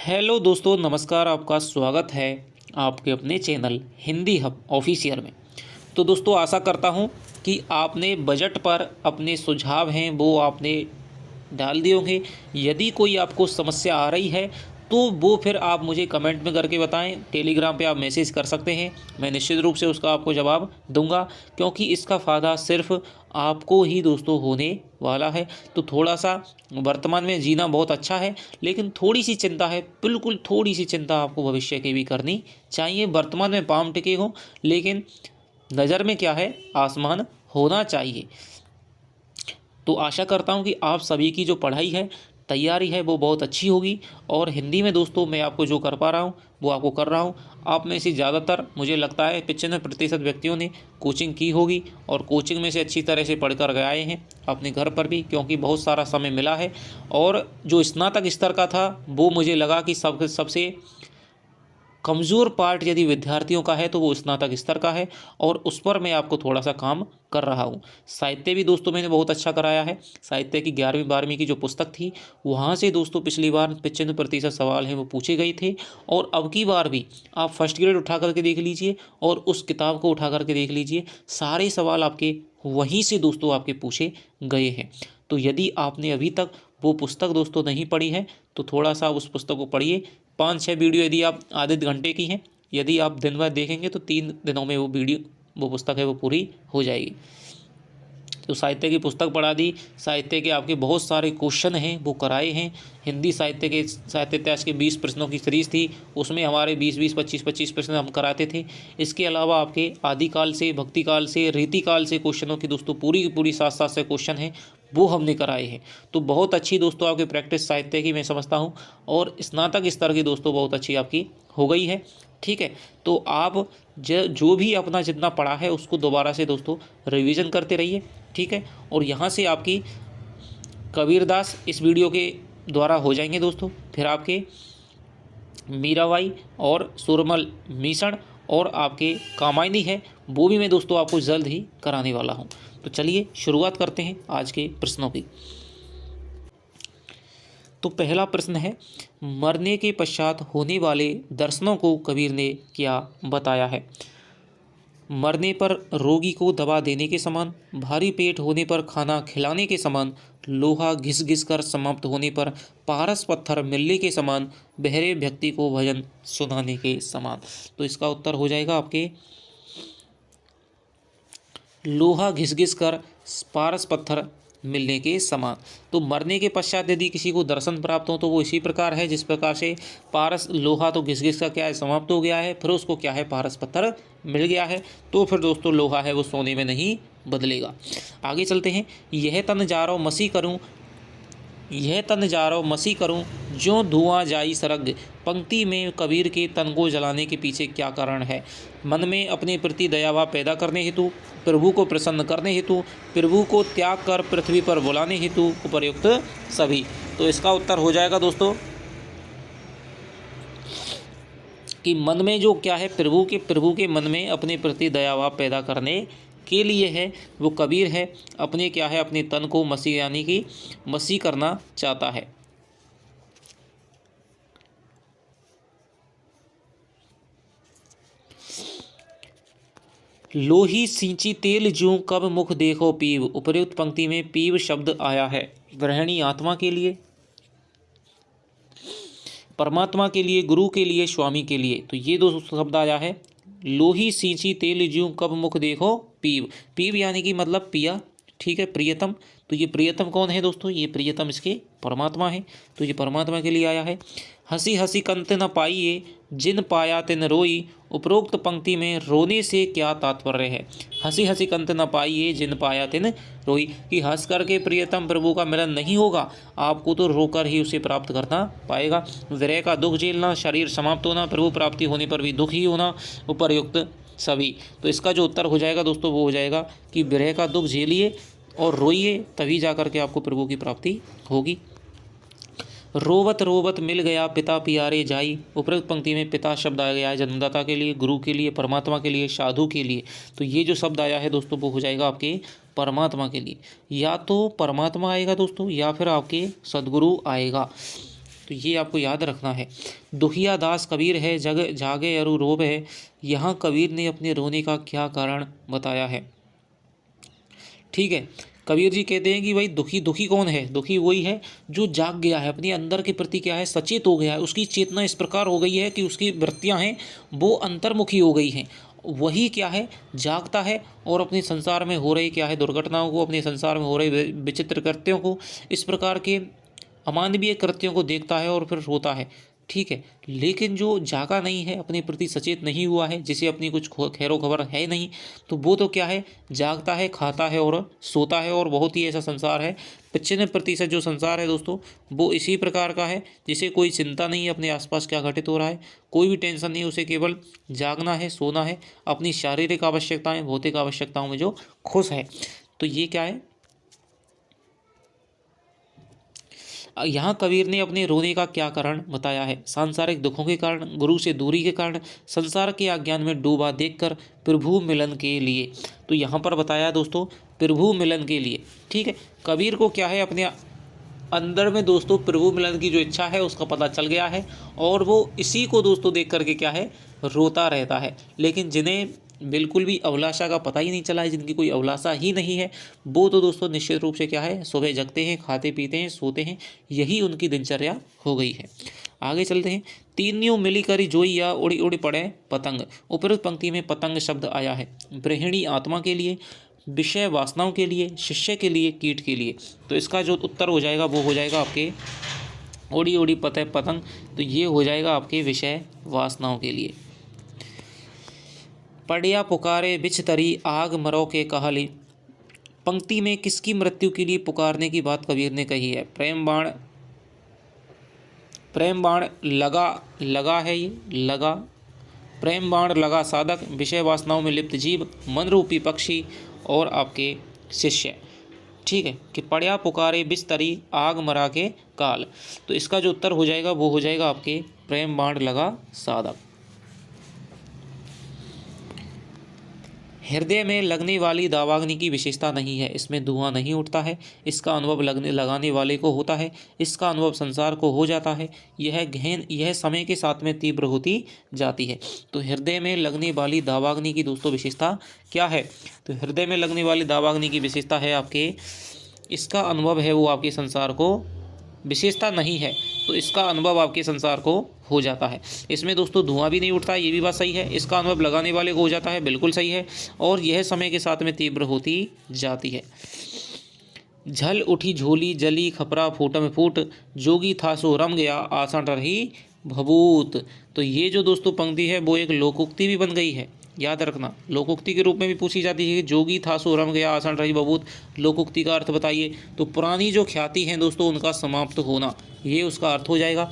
Hello दोस्तों, नमस्कार। आपका स्वागत है आपके अपने चैनल हिंदी हब ऑफिशियल में। तो दोस्तों, आशा करता हूं कि आपने बजट पर अपने सुझाव हैं वो आपने डाल दिए होंगे। यदि कोई आपको समस्या आ रही है तो वो फिर आप मुझे कमेंट में करके बताएं। टेलीग्राम पे आप मैसेज कर सकते हैं, मैं निश्चित रूप से उसका आपको जवाब दूंगा, क्योंकि इसका फ़ायदा सिर्फ आपको ही दोस्तों होने वाला है। तो थोड़ा सा वर्तमान में जीना बहुत अच्छा है, लेकिन थोड़ी सी चिंता है, बिल्कुल थोड़ी सी चिंता आपको भविष्य की भी करनी चाहिए। वर्तमान में पाँव टिके हों, लेकिन नज़र में क्या है, आसमान होना चाहिए। तो आशा करता हूँ कि आप सभी की जो पढ़ाई है, तैयारी है, वो बहुत अच्छी होगी। और हिंदी में दोस्तों मैं आपको जो कर पा रहा हूँ वो आपको कर रहा हूँ। आप में से ज़्यादातर, मुझे लगता है 95% व्यक्तियों ने कोचिंग की होगी और कोचिंग में से अच्छी तरह से पढ़कर गए आए हैं अपने घर पर भी, क्योंकि बहुत सारा समय मिला है। और जो स्नातक स्तर का था वो मुझे लगा कि सबसे कमज़ोर पार्ट यदि विद्यार्थियों का है तो वो स्नातक स्तर का है, और उस पर मैं आपको थोड़ा सा काम कर रहा हूँ। साहित्य भी दोस्तों मैंने बहुत अच्छा कराया है। साहित्य की 11वीं 12वीं की जो पुस्तक थी, वहाँ से दोस्तों पिछली बार 95% सवाल हैं वो पूछे गए थे। और अब की बार भी आप फर्स्ट ग्रेड उठा करके देख लीजिए और उस किताब को उठा करके देख लीजिए, सारे सवाल आपके वहीं से दोस्तों आपके पूछे गए हैं। तो यदि आपने अभी तक वो पुस्तक दोस्तों नहीं पढ़ी है तो थोड़ा सा उस पुस्तक को पढ़िए। 5-6 वीडियो यदि आप आधे घंटे की हैं, यदि आप दिन भर देखेंगे तो 3 दिनों में वो पुस्तक है वो पूरी हो जाएगी। तो साहित्य की पुस्तक पढ़ा दी, साहित्य के आपके बहुत सारे क्वेश्चन हैं वो कराए हैं। हिंदी साहित्य इतिहास के 20 प्रश्नों की सीरीज़ थी, उसमें हमारे 20-20 25-25 प्रश्न हम कराते थे। इसके अलावा आपके आदिकाल से, भक्तिकाल से, रीतिकाल से क्वेश्चनों की दोस्तों पूरी की पूरी 7-7 से क्वेश्चन हैं वो हमने कराए हैं। तो बहुत अच्छी दोस्तों आपकी प्रैक्टिस साहित्य की मैं समझता हूँ, और स्नातक स्तर की दोस्तों बहुत अच्छी आपकी हो गई है। ठीक है, तो आप जो भी अपना जितना पढ़ा है उसको दोबारा से दोस्तों रिवीजन करते रहिए। ठीक है, और यहाँ से आपकी कबीरदास इस वीडियो के द्वारा हो जाएंगे दोस्तों, फिर आपके मीराबाई और सुरमल मिश्रण और आपके कामायनी है वो भी मैं दोस्तों आपको जल्द ही कराने वाला हूँ। तो चलिए शुरुआत करते हैं आज के प्रश्नों की। तो पहला प्रश्न है, मरने के पश्चात होने वाले दर्शनों को कबीर ने क्या बताया है? मरने पर रोगी को दवा देने के समान, भारी पेट होने पर खाना खिलाने के समान, लोहा घिस घिस कर समाप्त होने पर पारस पत्थर मिलने के समान, बहरे व्यक्ति को भजन सुनाने के समान। तो इसका उत्तर हो जाएगा आपके लोहा घिस घिस कर पारस पत्थर मिलने के समान। तो मरने के पश्चात यदि किसी को दर्शन प्राप्त हो तो वो इसी प्रकार है जिस प्रकार से पारस लोहा तो घिस घिस का क्या है, समाप्त हो गया है, फिर उसको क्या है, पारस पत्थर मिल गया है। तो फिर दोस्तों लोहा है वो सोने में नहीं बदलेगा। आगे चलते हैं। यह तन जारो मसी करूं, यह तन जारो मसी करूं, जो धुआं जाई सरग। पंक्ति में कबीर के तन को जलाने के पीछे क्या कारण है? मन में अपने प्रति दयाभाव पैदा करने हेतु, प्रभु को प्रसन्न करने हेतु, प्रभु को त्याग कर पृथ्वी पर बुलाने हेतु, उपर्युक्त सभी। तो इसका उत्तर हो जाएगा दोस्तों कि मन में जो क्या है, प्रभु के मन में अपने प्रति दयाभाव पैदा करने के लिए है वो कबीर है, अपने क्या है, अपने तन को मसीह यानी कि मसीह करना चाहता है। लोही सींची तेल ज्यों कब मुख देखो पीव। उपर्युक्त पंक्ति में पीव शब्द आया है गृहिणी आत्मा के लिए, परमात्मा के लिए, गुरु के लिए, स्वामी के लिए। तो ये दो शब्द आया है। लोही सींची तेल ज्यों कब मुख देखो पीव। पीव यानी कि मतलब पिया। ठीक है, प्रियतम। तो ये प्रियतम कौन है दोस्तों? ये प्रियतम इसके परमात्मा है। तो ये परमात्मा के लिए आया है। हंसी हंसी कंत न पाइए, जिन पाया तिन रोई। उपरोक्त पंक्ति में रोने से क्या तात्पर्य है? हंसी हंसी कंत न पाइए, जिन पाया तिन रोई, कि हंस करके प्रियतम प्रभु का मिलन नहीं होगा, आपको तो रोकर ही उसे प्राप्त करना पाएगा। विरह का दुख झेलना, शरीर समाप्त होना, प्रभु प्राप्ति होने पर भी दुख ही होना, उपर्युक्त सभी। तो इसका जो उत्तर हो जाएगा दोस्तों वो हो जाएगा कि विरह का दुख झेलिए और रोइए, तभी जाकर के आपको प्रभु की प्राप्ति होगी। रोवत रोवत मिल गया पिता पियारे जाई। उपरोक्त पंक्ति में पिता शब्द आ गया है जन्मदाता के लिए, गुरु के लिए, परमात्मा के लिए, साधु के लिए। तो ये जो शब्द आया है दोस्तों वो हो जाएगा आपके परमात्मा के लिए। या तो परमात्मा आएगा दोस्तों या फिर आपके सदगुरु आएगा। तो ये आपको याद रखना है। दुखिया दास कबीर है, जग जागे अरु रोब है। यहाँ कबीर ने अपने रोने का क्या कारण बताया है। ठीक है, कबीर जी कहते हैं कि भाई दुखी कौन है, दुखी वही है जो जाग गया है, अपने अंदर के प्रति क्या है, सचेत हो गया है, उसकी चेतना इस प्रकार हो गई है कि उसकी वृत्तियां हैं वो अंतर्मुखी हो गई हैं। वही क्या है, जागता है और अपने संसार में हो रही क्या है दुर्घटनाओं को, अपने संसार में हो रहे विचित्र कृत्यों को, इस प्रकार के अमानवीय कृत्यों को देखता है और फिर रोता है। ठीक है, लेकिन जो जागा नहीं है, अपने प्रति सचेत नहीं हुआ है, जिसे अपनी कुछ खैरो खबर है नहीं, तो वो तो क्या है, जागता है, खाता है और सोता है। और बहुत ही ऐसा संसार है, 95% जो संसार है दोस्तों वो इसी प्रकार का है, जिसे कोई चिंता नहीं है अपने आसपास क्या घटित हो रहा है, कोई भी टेंशन नहीं, उसे केवल जागना है, सोना है, अपनी शारीरिक आवश्यकताएं, भौतिक आवश्यकताओं में जो खुश है। तो ये क्या है, यहाँ कबीर ने अपने रोने का क्या कारण बताया है। सांसारिक दुखों के कारण, गुरु से दूरी के कारण, संसार के अज्ञान में डूबा देखकर, प्रभु मिलन के लिए। तो यहाँ पर बताया दोस्तों प्रभु मिलन के लिए। ठीक है, कबीर को क्या है, अपने अंदर में दोस्तों प्रभु मिलन की जो इच्छा है उसका पता चल गया है, और वो इसी को दोस्तों देख करके क्या है, रोता रहता है। लेकिन जिन्हें बिल्कुल भी अभिलाषा का पता ही नहीं चला है, जिनकी कोई अभिलाषा ही नहीं है, वो तो दोस्तों निश्चित रूप से क्या है, सुबह जगते हैं, खाते पीते हैं, सोते हैं, यही उनकी दिनचर्या हो गई है। आगे चलते हैं। तीनियों मिली करी जोई या उड़ी उड़ी पड़े पतंग। उपरोक्त पंक्ति में पतंग शब्द आया है गृहिणी आत्मा के लिए, विषय वासनाओं के लिए, शिष्य के लिए, कीट के लिए। तो इसका जो उत्तर हो जाएगा वो हो जाएगा आपके उड़ी उड़ी पते पतंग। तो ये हो जाएगा आपके विषय वासनाओं के लिए। पड़िया पुकारे बिछ तरी आग मरो के कहली। पंक्ति में किसकी मृत्यु के लिए पुकारने की बात कबीर ने कही है। प्रेम बाण लगा है, ये लगा, प्रेम बाण लगा साधक, विषय वासनाओं में लिप्त जीव, मन रूपी पक्षी और आपके शिष्य। ठीक है, कि पड़िया पुकारे बिस्तरी आग मरा के काल। तो इसका जो उत्तर हो जाएगा वो हो जाएगा आपके प्रेम बाण लगा साधक। हृदय में लगने वाली दावाग्नि की विशेषता नहीं है, इसमें धुआं नहीं उठता है, इसका अनुभव लगाने वाले को होता है, इसका अनुभव संसार को हो जाता है, यह समय के साथ में तीव्र होती जाती है। तो हृदय में लगने वाली दावाग्नि की दोस्तों विशेषता क्या है। तो हृदय में लगने वाली दावाग्नि की विशेषता है आपके, इसका अनुभव है वो आपके संसार को, विशेषता नहीं है तो इसका अनुभव आपके संसार को हो जाता है। इसमें दोस्तों धुआं भी नहीं उठता, ये भी बात सही है। इसका अनुभव लगाने वाले को हो जाता है, बिल्कुल सही है। और यह समय के साथ में तीव्र होती जाती है। झल उठी झोली जली खपरा फूटम फूट, जोगी था सो रम गया आसन रही भभूत। तो ये जो दोस्तों पंक्ति है वो एक लोकोक्ति भी बन गई है, याद रखना। लोकोक्ति के रूप में भी पूछी जाती है कि जोगी था सो रम गया आसन रही भभूत। लोकोक्ति का अर्थ बताइए। तो पुरानी जो ख्याति हैं दोस्तों उनका समाप्त होना, ये उसका अर्थ हो जाएगा।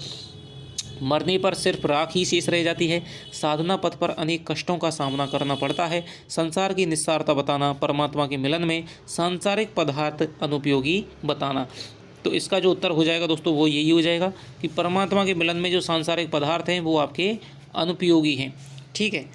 मरने पर सिर्फ राख ही शेष रह जाती है। साधना पथ पर अनेक कष्टों का सामना करना पड़ता है। संसार की निस्सारता बताना, परमात्मा के मिलन में सांसारिक पदार्थ अनुपयोगी बताना। तो इसका जो उत्तर हो जाएगा दोस्तों वो यही हो जाएगा कि परमात्मा के मिलन में जो सांसारिक पदार्थ हैं वो आपके अनुपयोगी हैं। ठीक है।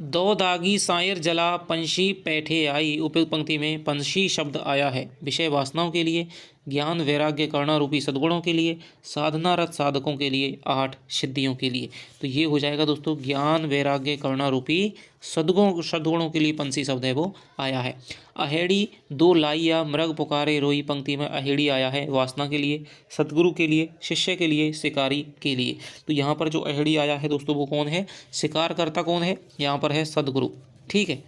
दो दागी सायर जला पंछी पैठे आई। उपयुक्त पंक्ति में पंछी शब्द आया है विषय वासनाओं के लिए, ज्ञान वैराग्य करुणा रूपी सद्गुणों के लिए, साधनारत साधकों के लिए, 8 सिद्धियों के लिए। तो ये हो जाएगा दोस्तों ज्ञान वैराग्य करुणा रूपी सद्गुणों के लिए पंछी शब्द है वो आया है। अहेड़ी दो लाइया मृग पुकारे रोई। पंक्ति में अहेड़ी आया है वासना के लिए, सतगुरु के लिए, शिष्य के लिए, शिकारी के लिए। तो यहाँ पर जो अहेड़ी आया है दोस्तों वो कौन है, शिकार करता कौन है, यहाँ पर है सदगुरु। ठीक है।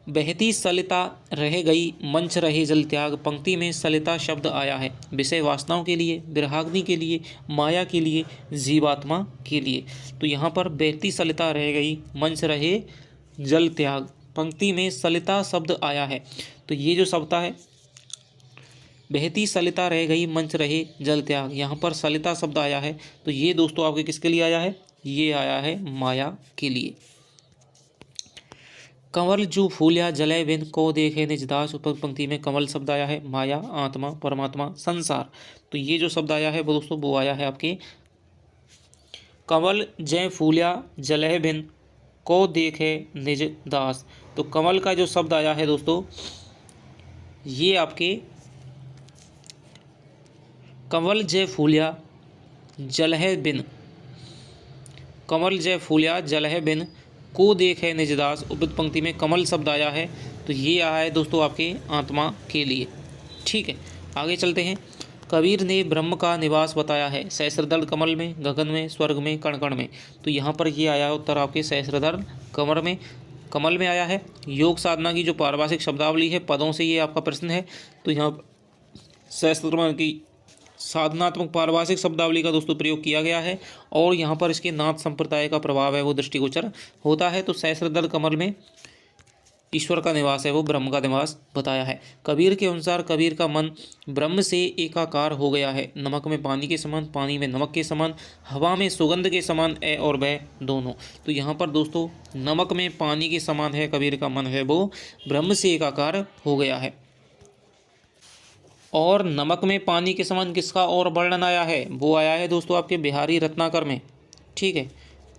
बहती सलिता रह गई मंच रहे जल त्याग। पंक्ति में सलिता शब्द आया है विषय वासनाओं के लिए, विरहाग्नि के लिए, माया के लिए, जीवात्मा के लिए। तो यहाँ पर बहती सलिता रह गई मंच रहे जल त्याग। पंक्ति में सलिता शब्द आया है। तो ये जो शब्द है बहती सलिता रह गई मंच रहे जल त्याग, यहाँ पर सलिता शब्द आया है। तो ये दोस्तों आपके किसके लिए आया है, ये आया है माया के लिए। कंवल जू फूलिया जलय बिन को देखे निज दास। उपयुक्त पंक्ति में कमल शब्द आया है माया, आत्मा, परमात्मा, संसार। तो ये जो शब्द आया है वो दोस्तों वो आया है आपके कंवल जय फूलिया जलय बिन को देखे निज दास। तो कमल का जो शब्द आया है दोस्तों ये आपके कंवल जय फूलिया जलह बिन, कमल जय फूलिया जलह बिन, को देखे निजदास। उपयुक्त पंक्ति में कमल शब्द आया है, तो ये आया है दोस्तों आपके आत्मा के लिए। ठीक है, आगे चलते हैं। कबीर ने ब्रह्म का निवास बताया है सहस्त्रदल कमल में, गगन में, स्वर्ग में, कण कण में। तो यहाँ पर ये आया है उत्तर आपके सहस्त्रदल कमल में आया है। योग साधना की जो पारिभाषिक शब्दावली है, पदों से ये आपका प्रश्न है, तो यहाँ सहस्त्रदल की साधनात्मक पारिभाषिक शब्दावली का दोस्तों प्रयोग किया गया है और यहाँ पर इसके नाथ संप्रदाय का प्रभाव है वो दृष्टिगोचर होता है। तो सहस्त्रदल कमल में ईश्वर का निवास है वो ब्रह्म का निवास बताया है। कबीर के अनुसार कबीर का मन ब्रह्म से एकाकार हो गया है। नमक में पानी के समान, पानी में नमक के समान, हवा में सुगंध के समान, ए और वह दोनों। तो यहाँ पर दोस्तों नमक में पानी के समान है कबीर का मन है वो ब्रह्म से एकाकार हो गया है। और नमक में पानी के समान किसका और वर्णन आया है, वो आया है दोस्तों आपके बिहारी रत्नाकर में। ठीक है,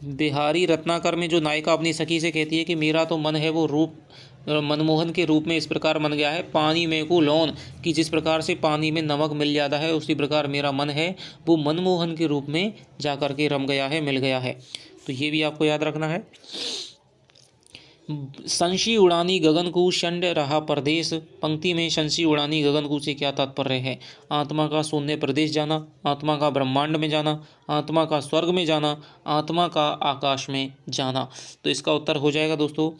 बिहारी रत्नाकर में जो नायिका अपनी सखी से कहती है कि मेरा तो मन है वो रूप मनमोहन के रूप में इस प्रकार मन गया है, पानी में को लौन, कि जिस प्रकार से पानी में नमक मिल जाता है उसी प्रकार मेरा मन है वो मनमोहन के रूप में जाकर के रम गया है, मिल गया है। तो ये भी आपको याद रखना है। शंशी उड़ानी गगन को शंड रहा प्रदेश। पंक्ति में शंशी उड़ानी गगन को से क्या तात्पर्य है? आत्मा का शून्य प्रदेश जाना, आत्मा का ब्रह्मांड में जाना, आत्मा का स्वर्ग में जाना, आत्मा का आकाश में जाना। तो इसका उत्तर हो जाएगा दोस्तों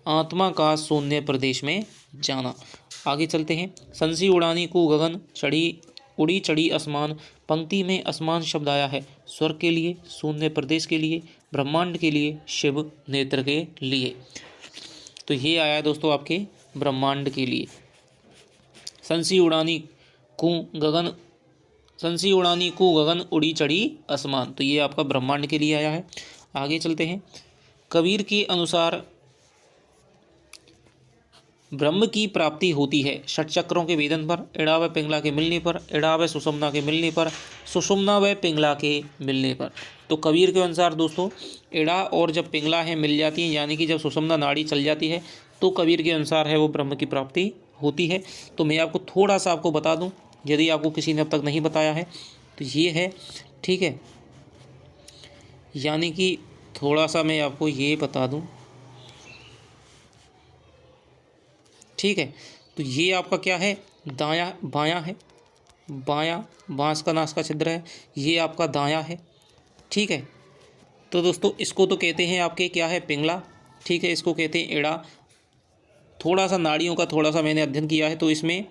आत्मा का शून्य प्रदेश में जाना। आगे चलते हैं। शंशी उड़ानी को गगन, उड़ी चढ़ी आसमान। पंक्ति में आसमान शब्द आया है स्वर्ग के लिए, शून्य प्रदेश के लिए, ब्रह्मांड के लिए, शिव नेत्र के लिए। तो ये आया है दोस्तों आपके ब्रह्मांड के लिए। शंशी उड़ानी को गगन, उड़ी चढ़ी आसमान। तो ये आपका ब्रह्मांड के लिए आया है। आगे चलते हैं। कबीर के अनुसार ब्रह्म की प्राप्ति होती है षट चक्रों के वेदन पर, एड़ा व पिंगला के मिलने पर, एड़ा व सुषुम्ना के मिलने पर, सुषुम्ना व पिंगला के मिलने पर। तो कबीर के अनुसार दोस्तों एड़ा और जब पिंगला है मिल जाती है, यानी कि जब सुषुम्ना नाड़ी चल जाती है, तो कबीर के अनुसार है वो ब्रह्म की प्राप्ति होती है। तो मैं आपको थोड़ा सा आपको बता दूं, यदि आपको किसी ने अब तक नहीं बताया है तो ये है। ठीक है, यानी कि थोड़ा सा मैं आपको ये बता दूं। ठीक है, तो ये आपका क्या है, दायां बायां है, बायां बांस का नास का छिद्र है, ये आपका दायां है। ठीक है, तो दोस्तों इसको तो कहते हैं आपके क्या है, पिंगला। ठीक है, इसको कहते हैं एड़ा। थोड़ा सा नाड़ियों का थोड़ा सा मैंने अध्ययन किया है, तो इसमें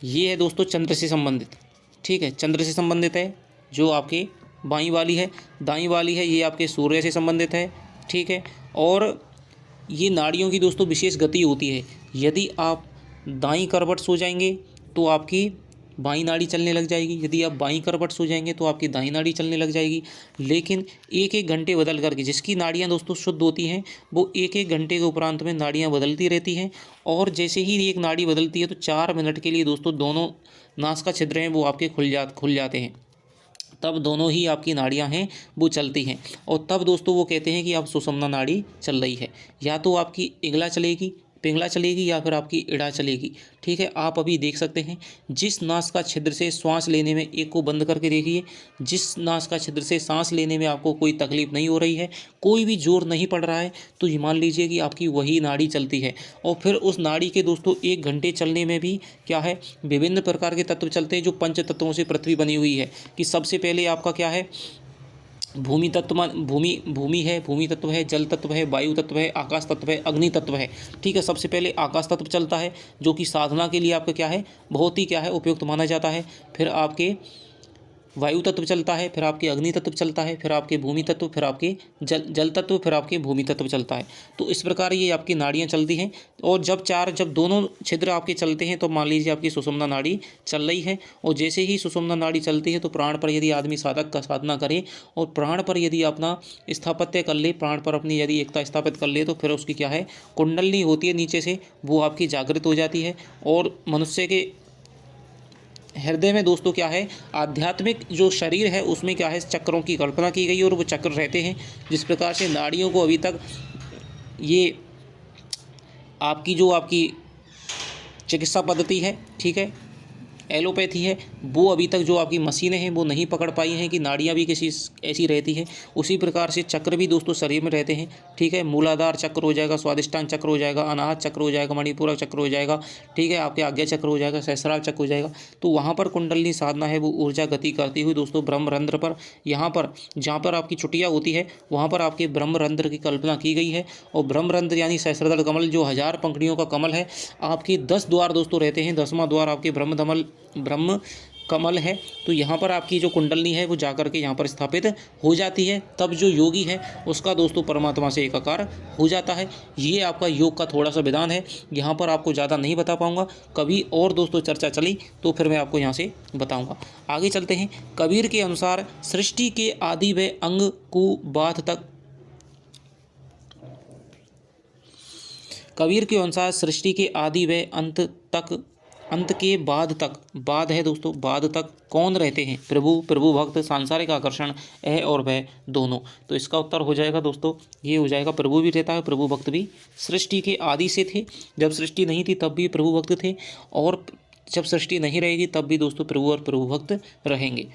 ये है दोस्तों चंद्र से संबंधित। ठीक है, चंद्र से संबंधित है जो आपके बाईं वाली है, दाईं वाली है ये आपके सूर्य से संबंधित है। ठीक है, और ये नाड़ियों की दोस्तों विशेष गति होती है। यदि आप दाईं करवट सो जाएंगे तो आपकी बाईं नाड़ी चलने लग जाएगी, यदि आप बाईं करवट सो जाएंगे तो आपकी दाईं नाड़ी चलने लग जाएगी। लेकिन एक एक घंटे बदल करके, जिसकी नाड़ियां दोस्तों शुद्ध होती हैं वो एक एक घंटे के उपरांत में नाड़ियां बदलती रहती हैं। और जैसे ही एक नाड़ी बदलती है तो 4 मिनट के लिए दोस्तों दोनों नास का छिद्र हैं वो आपके खुल जाते हैं, तब दोनों ही आपकी नाड़ियां हैं वो चलती हैं। और तब दोस्तों वो कहते हैं कि आप सुषुम्ना नाड़ी चल रही है, या तो आपकी इगला चलेगी, पिंगला चलेगी, या फिर आपकी इड़ा चलेगी। ठीक है, आप अभी देख सकते हैं जिस नास का छिद्र से श्वास लेने में, एक को बंद करके देखिए, जिस नास का छिद्र से सांस लेने में आपको कोई तकलीफ नहीं हो रही है, कोई भी जोर नहीं पड़ रहा है, तो ये मान लीजिए कि आपकी वही नाड़ी चलती है। और फिर उस नाड़ी के दोस्तों 1 घंटे चलने में भी क्या है, विभिन्न प्रकार के तत्व चलते हैं जो पंच तत्वों से पृथ्वी बनी हुई है। कि सबसे पहले आपका क्या है, भूमि तत्व, भूमि है, भूमि तत्व है, जल तत्व है, वायु तत्व है, आकाश तत्व है, अग्नि तत्व है। ठीक है, सबसे पहले आकाश तत्व चलता है जो कि साधना के लिए आपका क्या है, बहुत ही क्या है, उपयुक्त माना जाता है। फिर आपके वायु तत्व चलता है, फिर आपके अग्नि तत्व चलता है, फिर आपके भूमि तत्व, फिर आपके जल तत्व, फिर आपके भूमि तत्व चलता है। तो इस प्रकार ये आपकी नाड़ियाँ चलती हैं। और जब दोनों छिद्र आपके चलते हैं तो मान लीजिए आपकी सुषुम्ना नाड़ी चल रही है। और जैसे ही सुषुम्ना नाड़ी चलती है तो प्राण पर यदि आदमी साधक का साधना करे और प्राण पर यदि अपना स्थापत्य कर ले, प्राण पर अपनी यदि एकता स्थापित कर ले, तो फिर उसकी क्या है, कुंडलनी होती है नीचे से, वो आपकी जागृत हो जाती है। और मनुष्य के हृदय में दोस्तों क्या है, आध्यात्मिक जो शरीर है उसमें क्या है, चक्रों की कल्पना की गई और वो चक्र रहते हैं। जिस प्रकार से नाड़ियों को अभी तक ये आपकी जो आपकी चिकित्सा पद्धति है, ठीक है, एलोपैथी है वो अभी तक जो आपकी मशीनें हैं वो नहीं पकड़ पाई हैं कि नाड़ियाँ भी किसी ऐसी रहती है। उसी प्रकार से चक्र भी दोस्तों शरीर में रहते हैं, ठीक है। मूलाधार चक्र हो जाएगा, स्वादिष्टान चक्र हो जाएगा, अनाहत चक्र हो जाएगा, मणिपूरक चक्र हो जाएगा, ठीक है, आपके आज्ञा चक्र हो जाएगा, सहस्रार चक्र हो जाएगा। तो वहाँ पर कुंडलिनी साधना है वो ऊर्जा गति करती हुई दोस्तों ब्रह्मरंध्र पर, यहाँ पर जहाँ पर आपकी चुटिया होती है वहाँ पर आपके ब्रह्मरंध्र की कल्पना की गई है। और ब्रह्मरंध्र यानी सहस्त्रदल कमल जो 1000 पंखुड़ियों का कमल है, आपके 10 द्वार दोस्तों रहते हैं। 10वां द्वार आपके ब्रह्म कमल है। तो यहाँ पर आपकी जो कुंडलनी है वो जाकर के यहाँ पर स्थापित हो जाती है। तब जो योगी है उसका दोस्तों परमात्मा से एकाकार हो जाता है। ये आपका योग का थोड़ा सा विधान है, यहाँ पर आपको ज़्यादा नहीं बता पाऊँगा। कभी और दोस्तों चर्चा चली तो फिर मैं आपको यहाँ से बताऊँगा। आगे चलते हैं। कबीर के अनुसार सृष्टि के आदि व अंग को बाध तक, कबीर के अनुसार सृष्टि के आदि व अंत के बाद तक, बाद है दोस्तों, बाद तक कौन रहते हैं? प्रभु भक्त, सांसारिक आकर्षण, और वह दोनों। तो इसका उत्तर हो जाएगा दोस्तों, ये हो जाएगा प्रभु भी रहता है, प्रभु भक्त भी। सृष्टि के आदि से थे, जब सृष्टि नहीं थी तब भी प्रभु भक्त थे, और जब सृष्टि नहीं रहेगी तब भी दोस्तों प्रभु और प्रभु भक्त रहेंगे।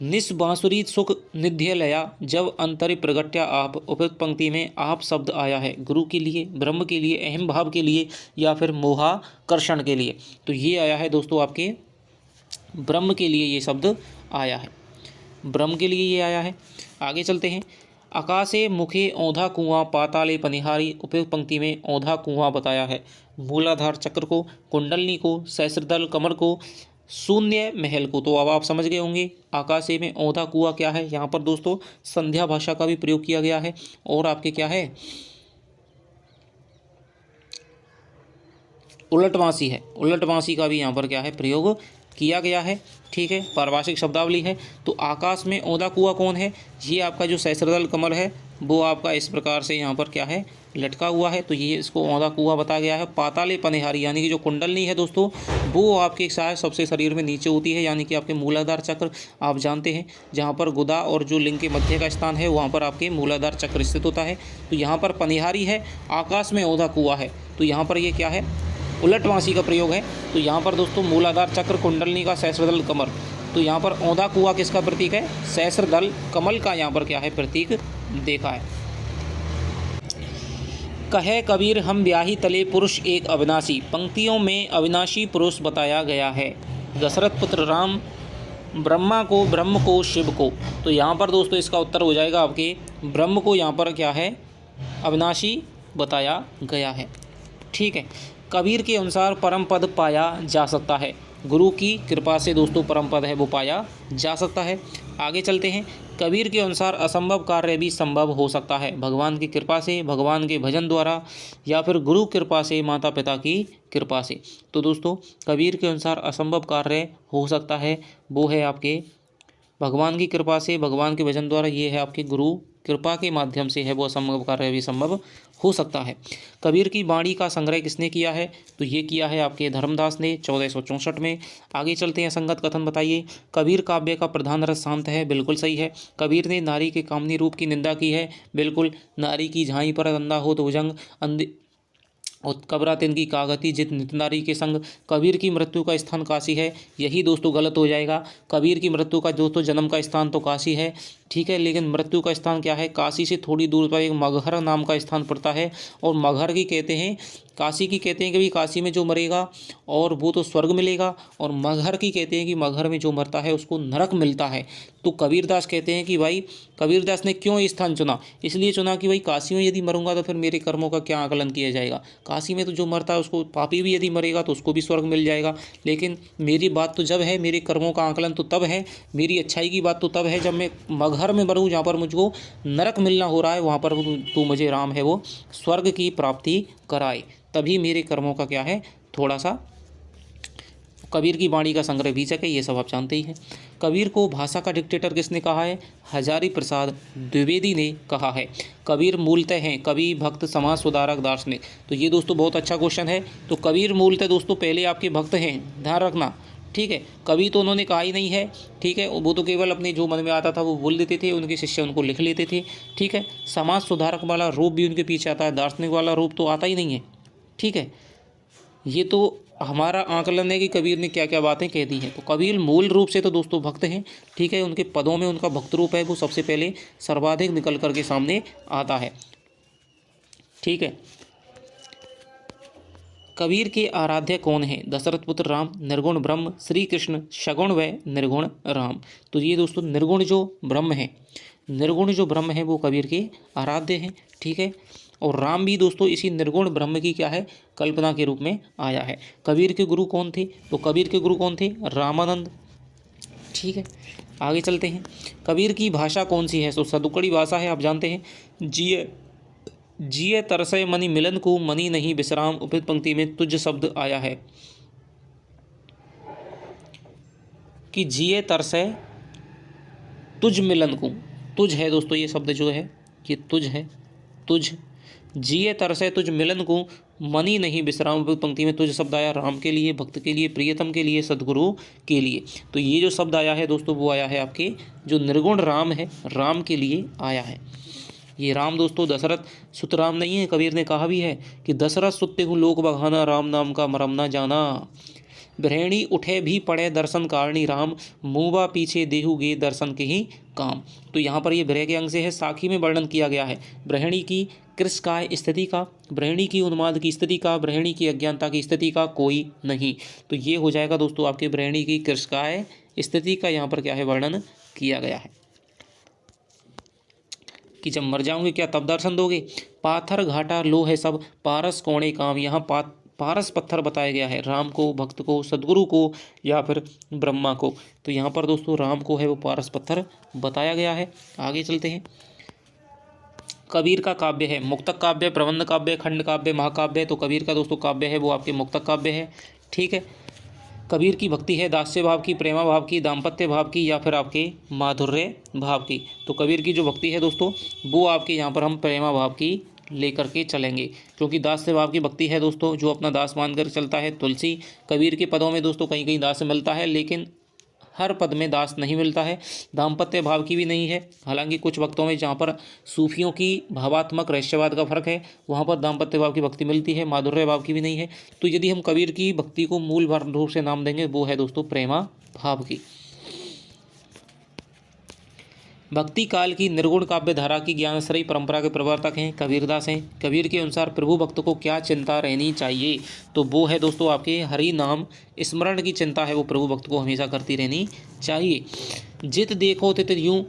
निस्बांसुरी सुख निध्य लया, जब अंतरि प्रगट्या आप, उपयुक्त पंक्ति में आप शब्द आया है गुरु के लिए, ब्रह्म के लिए, अहम भाव के लिए, या फिर मोहाकर्षण के लिए। तो ये आया है दोस्तों आपके ब्रह्म के लिए, ये शब्द आया है, ब्रह्म के लिए ये आया है। आगे चलते हैं। आकाशे मुखे औंधा कुआं, पाताले पनिहारी, उपयुक्त पंक्ति में औंधा कुआं बताया है मूलाधार चक्र को, कुंडलनी को, सहस्त्रदल कमर को, शून्य महल को। तो अब आप समझ गए होंगे आकाशे में औंधा कुआं क्या है। यहाँ पर दोस्तों संध्या भाषा का भी प्रयोग किया गया है, और आपके क्या है उलटवासी है, उलटवासी का भी यहाँ पर क्या है प्रयोग किया गया है, ठीक है, पारिभाषिक शब्दावली है। तो आकाश में औंधा कुआं कौन है? ये आपका जो सहस्त्रदल कमल है वो आपका इस प्रकार से यहाँ पर क्या है लटका हुआ है, तो ये इसको औंधा कुआं बताया गया है। पाताले पनिहारी यानी कि जो कुंडलनी है दोस्तों वो आपके शायद सबसे शरीर में नीचे होती है, यानी कि आपके मूलाधार चक्र आप जानते हैं, जहाँ पर गुदा और जो लिंग के मध्य का स्थान है वहाँ पर आपके मूलाधार चक्र स्थित होता है। तो यहाँ पर पनिहारी है, आकाश में औंधा कुआं है, तो यहाँ पर ये क्या है उलटवासी का प्रयोग है। तो यहाँ पर दोस्तों मूलाधार चक्र, कुंडलनी का, सहस्त्रदल कमल, तो यहाँ पर औंधा कुआं किसका प्रतीक है? सहस्त्रदल कमल का यहाँ पर क्या है प्रतीक देखा है। कहे कबीर हम ब्याही तले पुरुष एक अविनाशी, पंक्तियों में अविनाशी पुरुष बताया गया है। दशरथ पुत्र राम, ब्रह्मा को, ब्रह्म को, शिव को। तो यहाँ पर दोस्तों इसका उत्तर हो जाएगा आपके ब्रह्म को यहाँ पर क्या है अविनाशी बताया गया है, ठीक है। कबीर के अनुसार परम पद पाया जा सकता है, गुरु की कृपा से दोस्तों परम पद है वो पाया जा सकता है। आगे चलते हैं। कबीर के अनुसार असंभव कार्य भी संभव हो सकता है, भगवान की कृपा से, भगवान के भजन द्वारा, या फिर गुरु कृपा से, माता पिता की कृपा से। तो दोस्तों कबीर के अनुसार असंभव कार्य हो सकता है वो है आपके भगवान की कृपा से, भगवान के भजन द्वारा, ये है आपके गुरु कृपा के माध्यम से है वो असंभव कार्य भी संभव हो सकता है। कबीर की वाणी का संग्रह किसने किया है? तो ये किया है आपके धर्मदास ने 1464 में। आगे चलते हैं। संगत कथन बताइए। कबीर काव्य का प्रधान रस शांत है, बिल्कुल सही है। कबीर ने नारी के कामनी रूप की निंदा की है, बिल्कुल। नारी की झाई पर अंधा हो तो भुजंग और कबरा तिन की कागती जित नित नारी के संग। कबीर की मृत्यु का स्थान काशी है, यही दोस्तों गलत हो जाएगा। कबीर की मृत्यु का दोस्तों जन्म का स्थान तो काशी है, ठीक है, लेकिन मृत्यु का स्थान क्या है? काशी से थोड़ी दूर पर एक मगहर नाम का स्थान पड़ता है, और मगहर की कहते हैं, काशी की कहते हैं कि भाई काशी में जो मरेगा और वो तो स्वर्ग मिलेगा, और मगहर की कहते हैं कि मगहर में जो मरता है उसको नरक मिलता है। तो कबीरदास कहते हैं कि भाई कबीरदास ने क्यों ये स्थान चुना? इसलिए चुना कि भाई काशी में यदि मरूंगा तो फिर मेरे कर्मों का क्या आकलन किया जाएगा। काशी में तो जो मरता है उसको, पापी भी यदि मरेगा तो उसको भी स्वर्ग मिल जाएगा, लेकिन मेरी बात तो जब है, मेरे कर्मों का आकलन तो तब है, मेरी अच्छाई की बात तो तब है जब मैं मगहर में मरूँ, जहाँ पर मुझको नरक मिलना हो रहा है, वहाँ पर तो मुझे राम है वो स्वर्ग की प्राप्ति कराए, तभी मेरे कर्मों का क्या है थोड़ा सा। कबीर की वाणी का संग्रह भी सके, ये सब आप जानते ही हैं। कबीर को भाषा का डिक्टेटर किसने कहा है? हजारी प्रसाद द्विवेदी ने कहा है। कबीर मूलतः हैं कवि, भक्त, समाज सुधारक, दार्शनिक। तो ये दोस्तों बहुत अच्छा क्वेश्चन है। तो कबीर मूलतः दोस्तों पहले आपके भक्त हैं, ध्यान रखना, ठीक है। कवि तो उन्होंने कहा ही नहीं है, ठीक है, वो तो केवल अपने जो मन में आता था वो बोल देते थे, उनके शिष्य उनको लिख लेते थे, ठीक है। समाज सुधारक वाला रूप भी उनके पीछे आता है, दार्शनिक वाला रूप तो आता ही नहीं है, ठीक है। ये तो हमारा आकलन है कि कबीर ने क्या क्या बातें कह दी हैं। तो कबीर मूल रूप से तो दोस्तों भक्त हैं, ठीक है। उनके पदों में उनका भक्त रूप है वो सबसे पहले सर्वाधिक निकल करके सामने आता है, ठीक है। कबीर के आराध्य कौन है? दशरथ पुत्र राम, निर्गुण ब्रह्म, श्री कृष्ण, सगुण व निर्गुण राम। तो ये दोस्तों निर्गुण जो ब्रह्म है, निर्गुण जो ब्रह्म है वो कबीर के आराध्य हैं, ठीक है। और राम भी दोस्तों इसी निर्गुण ब्रह्म की क्या है, कल्पना के रूप में आया है। कबीर के गुरु कौन थे? तो कबीर के गुरु कौन थे? रामानंद, ठीक है। आगे चलते हैं। कबीर की भाषा कौन सी है? तो सदुकड़ी भाषा है, आप जानते हैं। जिये जिये तरसे मनि मिलन को, मनि नहीं विश्राम। उपयुक्त पंक्ति में तुझ शब्द आया है कि जिये तरसे तुझ मिलन को, तुझ है दोस्तों ये शब्द जो है ये तुझ है, तुझ। जिये तरसे तुझ मिलन को, मनि नहीं विश्राम। उपयुक्त पंक्ति में तुझ शब्द आया राम के लिए, भक्त के लिए, प्रियतम के लिए, सदगुरु के लिए। तो ये जो शब्द आया है दोस्तों वो आया है आपके जो निर्गुण राम है, राम के लिए आया है। ये राम दोस्तों दशरथ सुत राम नहीं है। कबीर ने कहा भी है कि दशरथ सुत्ते हूँ लोक बखाना, राम नाम का मरम ना जाना। ब्रहणी उठे भी पड़े दर्शन कारणी राम, मुँबा पीछे देहुगे दर्शन के ही काम। तो यहाँ पर ये ब्रह के अंग से है, साखी में वर्णन किया गया है ब्रहणी की कृषकाय स्थिति का, ब्रहणी की उन्माद की स्थिति का, ब्रहणी की अज्ञानता की स्थिति का कोई नहीं। तो ये हो जाएगा दोस्तों आपके ब्रहणी की कृषकाय स्थिति का यहाँ पर क्या है वर्णन किया गया है कि जब मर जाओगे क्या तब दर्शन दोगे। पाथर घाटा लो है सब, पारस कोणे काम। यहाँ पारस पत्थर बताया गया है राम को, भक्त को, सदगुरु को या फिर ब्रह्मा को। तो यहाँ पर दोस्तों राम को है वो पारस पत्थर बताया गया है। आगे चलते हैं। कबीर का काव्य है मुक्तक काव्य, प्रबंध काव्य, खंड काव्य, महाकाव्य। तो कबीर का दोस्तों काव्य है वो आपके मुक्तक काव्य है, ठीक है। कबीर की भक्ति है दास्य भाव की, प्रेमा भाव की, दाम्पत्य भाव की या फिर आपके माधुर्य भाव की। तो कबीर की जो भक्ति है दोस्तों वो आपके यहाँ पर हम प्रेमा भाव की लेकर के चलेंगे, क्योंकि दास्य भाव की भक्ति है दोस्तों जो अपना दास मानकर चलता है तुलसी। कबीर के पदों में दोस्तों कहीं कहीं दास मिलता है लेकिन हर पद में दास नहीं मिलता है। दाम्पत्य भाव की भी नहीं है, हालांकि कुछ वक्तों में जहाँ पर सूफियों की भावात्मक रहस्यवाद का फर्क है वहाँ पर दाम्पत्य भाव की भक्ति मिलती है। माधुर्य भाव की भी नहीं है। तो यदि हम कबीर की भक्ति को मूल रूप से नाम देंगे वो है दोस्तों प्रेमा भाव की। भक्ति काल की निर्गुण काव्य धारा की ज्ञानश्रयी परंपरा के प्रवर्तक हैं कबीरदास हैं। कबीर के अनुसार प्रभु भक्त को क्या चिंता रहनी चाहिए? तो वो है दोस्तों आपके हरि नाम स्मरण की चिंता है वो प्रभु भक्त को हमेशा करती रहनी चाहिए। जित देखो तित यूं,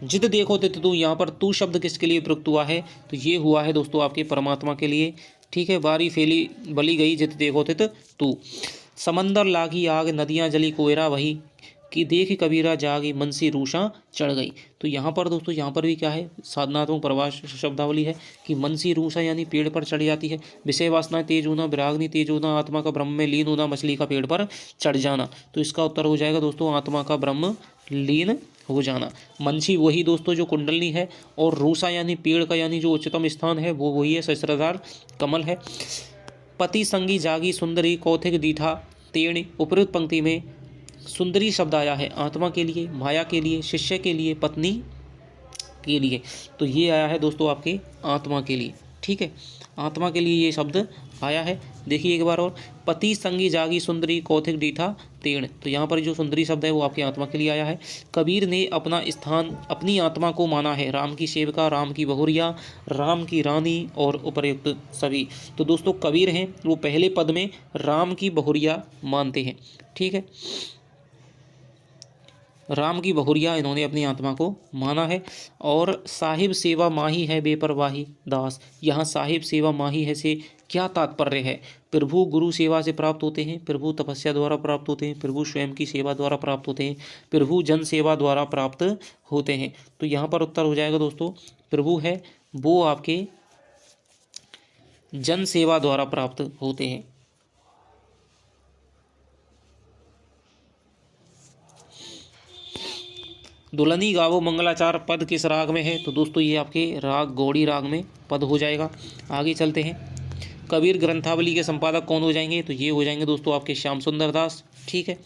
जित देखो तित तू, यहाँ पर तू शब्द किसके लिए प्रयुक्त हुआ है? तो ये हुआ है दोस्तों आपके परमात्मा के लिए, ठीक है। बारी फैली बली गई जित देखो तित तू। समंदर लागी आग, नदियाँ जली कोयरा वही, कि देख कबीरा जागी मन सी रूषा चढ़ गई। तो यहाँ पर दोस्तों यहाँ पर भी क्या है साधनात्मक प्रवास शब्दावली है कि मन सी रूषा यानी पेड़ पर चढ़ जाती है। विषय वासना तेज होना, विराग्नि तेज होना, आत्मा का ब्रह्म में लीन होना, मछली का पेड़ पर चढ़ जाना। तो इसका उत्तर हो जाएगा दोस्तों आत्मा का ब्रह्म लीन हो जाना। मनसी वही दोस्तों जो कुंडलनी है, और रूषा यानी पेड़ का यानी जो उच्चतम स्थान है वो वही है सहस्त्रधार कमल है। पति संगी जागी सुंदरी कौथिक दीठा तेण। उपरोक्त पंक्ति में सुंदरी शब्द आया है आत्मा के लिए, माया के लिए, शिष्य के लिए, पत्नी के लिए। तो ये आया है दोस्तों आपके आत्मा के लिए, ठीक है। आत्मा के लिए ये शब्द आया है। देखिए एक बार और, पति संगी जागी सुंदरी कौथिक डीठा तेण। तो यहाँ पर जो सुंदरी शब्द है वो आपकी आत्मा के लिए आया है। कबीर ने अपना स्थान अपनी आत्मा को माना है राम की सेविका, राम की बहुरिया, राम की रानी और उपर्युक्त सभी। तो दोस्तों कबीर हैं वो पहले पद में राम की बहुरिया मानते हैं, ठीक है। राम की बहुरिया इन्होंने अपनी आत्मा को माना है। और साहिब सेवा माही है बेपरवाही दास। यहाँ साहिब सेवा माही है से क्या तात्पर्य है? प्रभु गुरु सेवा से प्राप्त होते हैं, प्रभु तपस्या द्वारा प्राप्त होते हैं, प्रभु स्वयं की सेवा द्वारा प्राप्त होते हैं, प्रभु जन सेवा द्वारा प्राप्त होते हैं। तो यहाँ पर उत्तर हो जाएगा दोस्तों प्रभु है वो आपके जन सेवा द्वारा प्राप्त होते हैं। दुल्हनी गावो मंगलाचार पद किस राग में है? तो दोस्तों ये आपके राग गौड़ी राग में पद हो जाएगा। आगे चलते हैं। कबीर ग्रंथावली के संपादक कौन हो जाएंगे? तो ये हो जाएंगे दोस्तों आपके श्याम सुंदर दास, ठीक है।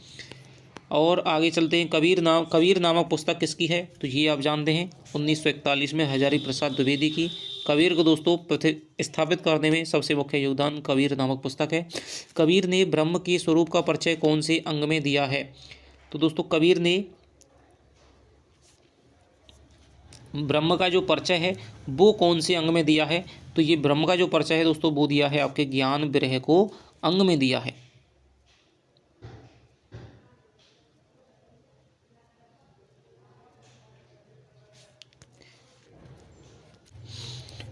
और आगे चलते हैं। कबीर नामक पुस्तक किसकी है? तो ये आप जानते हैं 1941 में हजारी प्रसाद द्विवेदी की कबीर को दोस्तों प्रतिस्थापित करने में सबसे मुख्य योगदान कबीर नामक पुस्तक है। कबीर ने ब्रह्म के स्वरूप का परिचय कौन से अंग में दिया है? तो दोस्तों कबीर ने ब्रह्म का जो परिचय है वो कौन से अंग में दिया है? तो ये ब्रह्म का जो परिचय है दोस्तों वो दिया है आपके ज्ञान विरह को अंग में दिया है।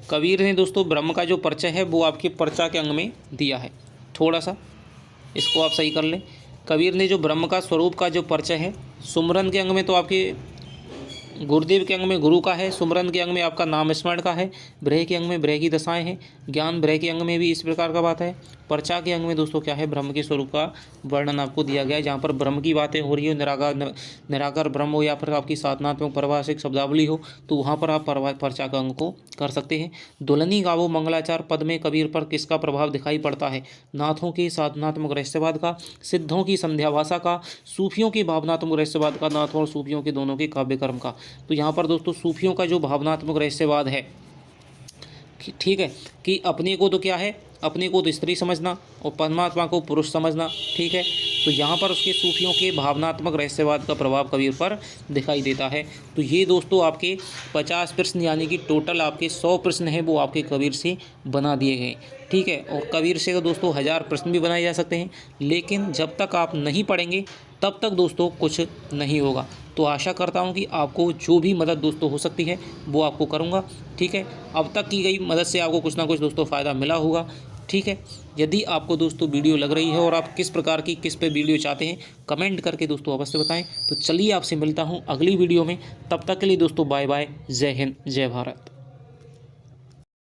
कबीर ने दोस्तों ब्रह्म का जो परिचय है वो आपके पर्चा के अंग में दिया है। थोड़ा सा इसको आप सही कर लें। कबीर ने जो ब्रह्म का स्वरूप का जो परिचय है, सुमरन के अंग में तो आपके गुरुदेव के अंग में गुरु का है, सुमरन के अंग में आपका नाम स्मरण का है, ब्रह के अंग में ब्रह की दशाएं हैं, ज्ञान ब्रह के अंग में भी इस प्रकार का बात है, पर्चा के अंग में दोस्तों क्या है, ब्रह्म के स्वरूप का वर्णन आपको दिया गया है। जहाँ पर ब्रह्म की बातें हो रही हो, निराकार ब्रह्म हो या फिर आपकी साधनात्मक परिभाषिक शब्दावली हो, तो वहाँ पर आप पर्चा का अंग को कर सकते हैं। दुल्हनी गावो मंगलाचार पद में कबीर पर किसका प्रभाव दिखाई पड़ता है? नाथों के साधनात्मक रहस्यवाद का, सिद्धों की संध्या भाषा का, सूफियों के भावनात्मक रहस्यवाद का, नाथों और सूफियों के दोनों के काव्य कर्म का। तो यहाँ पर दोस्तों सूफियों का जो भावनात्मक रहस्यवाद है, ठीक है, कि अपने को तो क्या है, अपने को तो स्त्री समझना और परमात्मा को पुरुष समझना, ठीक है। तो यहाँ पर उसके सूफियों के भावनात्मक रहस्यवाद का प्रभाव कबीर पर दिखाई देता है। तो ये दोस्तों आपके 50 प्रश्न यानी कि टोटल आपके 100 प्रश्न हैं वो आपके कबीर से बना दिए गए, ठीक है। और कबीर से तो दोस्तों 1000 प्रश्न भी बनाए जा सकते हैं, लेकिन जब तक आप नहीं पढ़ेंगे तब तक दोस्तों कुछ नहीं होगा। तो आशा करता हूँ कि आपको जो भी मदद दोस्तों हो सकती है वो आपको करूँगा, ठीक है। अब तक की गई मदद से आपको कुछ ना कुछ दोस्तों फ़ायदा मिला होगा, ठीक है। यदि आपको दोस्तों वीडियो लग रही है और आप किस प्रकार की किस पे वीडियो चाहते हैं कमेंट करके दोस्तों अवश्य बताएं। तो चलिए आपसे मिलता हूं अगली वीडियो में, तब तक के लिए दोस्तों बाय बाय, जय हिंद, जय भारत।